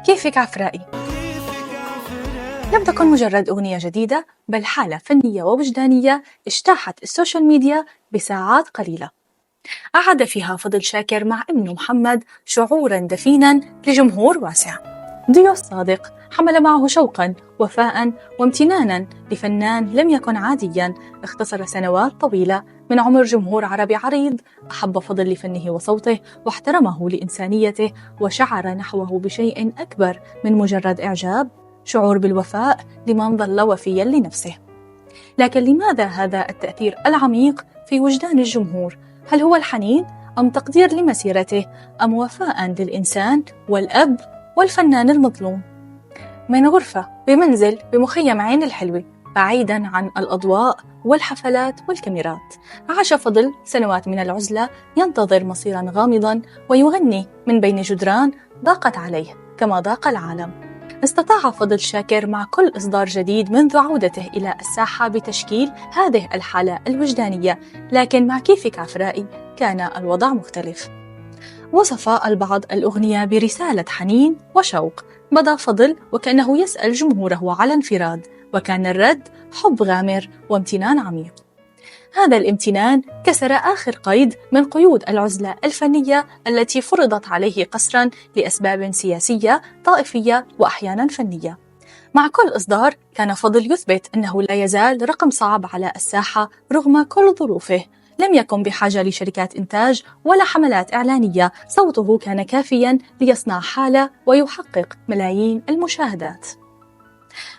كيفك عفرائي؟ لم تكن مجرد أغنية جديدة، بل حالة فنية ووجدانية اجتاحت السوشيال ميديا بساعات قليلة. أعاد فيها فضل شاكر مع ابنه محمد شعوراً دفيناً لجمهور واسع. ضيو الصادق حمل معه شوقاً، وفاءً، وامتناناً لفنان لم يكن عادياً اختصر سنوات طويلة من عمر جمهور عربي عريض أحب فضل لفنه وصوته واحترمه لإنسانيته وشعر نحوه بشيء أكبر من مجرد إعجاب، شعور بالوفاء لمن ظل وفياً لنفسه. لكن لماذا هذا التأثير العميق في وجدان الجمهور؟ هل هو الحنين أم تقدير لمسيرته أم وفاء للإنسان والأب والفنان المظلوم؟ من غرفة بمنزل بمخيم عين الحلوة بعيداً عن الأضواء والحفلات والكاميرات، عاش فضل سنوات من العزلة ينتظر مصيراً غامضاً ويغني من بين جدران ضاقت عليه كما ضاق العالم. استطاع فضل شاكر مع كل إصدار جديد منذ عودته إلى الساحة بتشكيل هذه الحالة الوجدانية، لكن مع كيفك عفرائي كان الوضع مختلف. وصف البعض الأغنية برسالة حنين وشوق، بدا فضل وكأنه يسأل جمهوره على انفراد، وكان الرد حب غامر وامتنان عميق. هذا الامتنان كسر آخر قيد من قيود العزلة الفنية التي فرضت عليه قسراً لأسباب سياسية، طائفية، وأحياناً فنية. مع كل إصدار كان فضل يثبت أنه لا يزال رقم صعب على الساحة رغم كل ظروفه. لم يكن بحاجة لشركات إنتاج ولا حملات إعلانية، صوته كان كافياً ليصنع حالة ويحقق ملايين المشاهدات.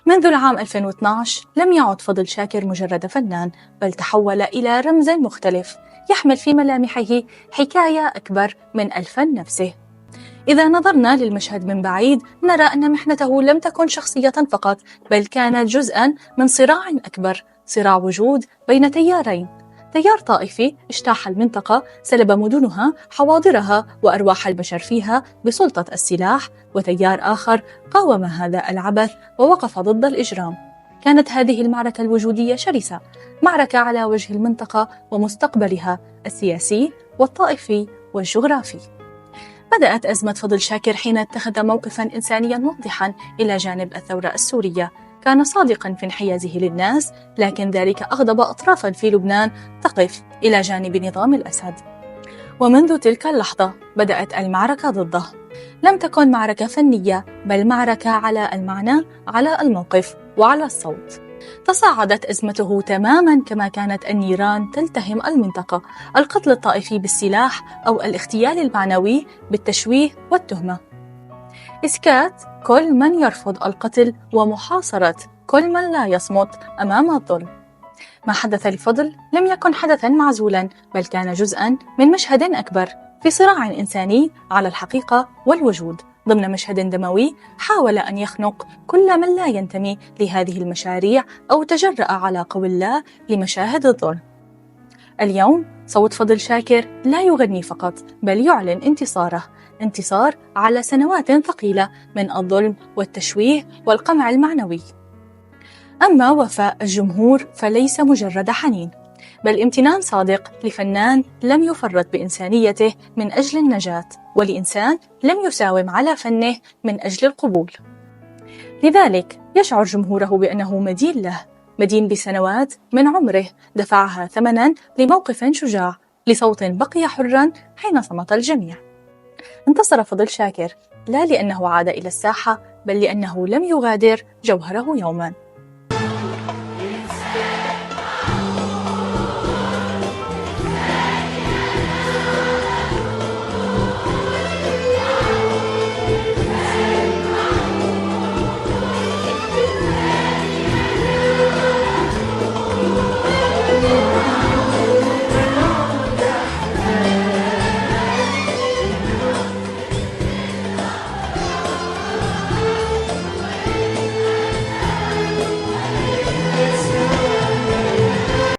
منذ العام 2012 لم يعد فضل شاكر مجرد فنان، بل تحول إلى رمز مختلف يحمل في ملامحه حكاية أكبر من الفن نفسه. إذا نظرنا للمشهد من بعيد نرى أن محنته لم تكن شخصية فقط، بل كانت جزءاً من صراع أكبر، صراع وجود بين تيارين: تيار طائفي اجتاح المنطقة، سلب مدنها، حواضرها وأرواح البشر فيها بسلطة السلاح، وتيار آخر قاوم هذا العبث ووقف ضد الإجرام. كانت هذه المعركة الوجودية شرسة، معركة على وجه المنطقة ومستقبلها السياسي والطائفي والجغرافي. بدأت أزمة فضل شاكر حين اتخذ موقفاً إنسانياً واضحاً إلى جانب الثورة السورية. كان صادقاً في انحيازه للناس، لكن ذلك أغضب أطرافاً في لبنان تقف إلى جانب نظام الأسد. ومنذ تلك اللحظة بدأت المعركة ضده. لم تكن معركة فنية، بل معركة على المعنى، على الموقف وعلى الصوت. تصاعدت أزمته تماماً كما كانت النيران تلتهم المنطقة: القتل الطائفي بالسلاح أو الاغتيال المعنوي بالتشويه والتهمة، إسكات كل من يرفض القتل ومحاصرة كل من لا يصمت أمام الظلم. ما حدث لفضل لم يكن حدثاً معزولاً، بل كان جزءاً من مشهد أكبر في صراع إنساني على الحقيقة والوجود. ضمن مشهد دموي حاول أن يخنق كل من لا ينتمي لهذه المشاريع أو تجرأ على قول الله لمشاهد الظلم. اليوم صوت فضل شاكر لا يغني فقط، بل يعلن انتصاره، انتصار على سنوات ثقيلة من الظلم والتشويه والقمع المعنوي. أما وفاء الجمهور فليس مجرد حنين، بل امتنان صادق لفنان لم يفرط بإنسانيته من أجل النجاة، ولإنسان لم يساوم على فنه من أجل القبول. لذلك يشعر جمهوره بأنه مدين له، مدين بسنوات من عمره دفعها ثمناً لموقف شجاع، لصوت بقي حراً حين صمت الجميع. انتصر فضل شاكر لا لأنه عاد إلى الساحة، بل لأنه لم يغادر جوهره يوماً.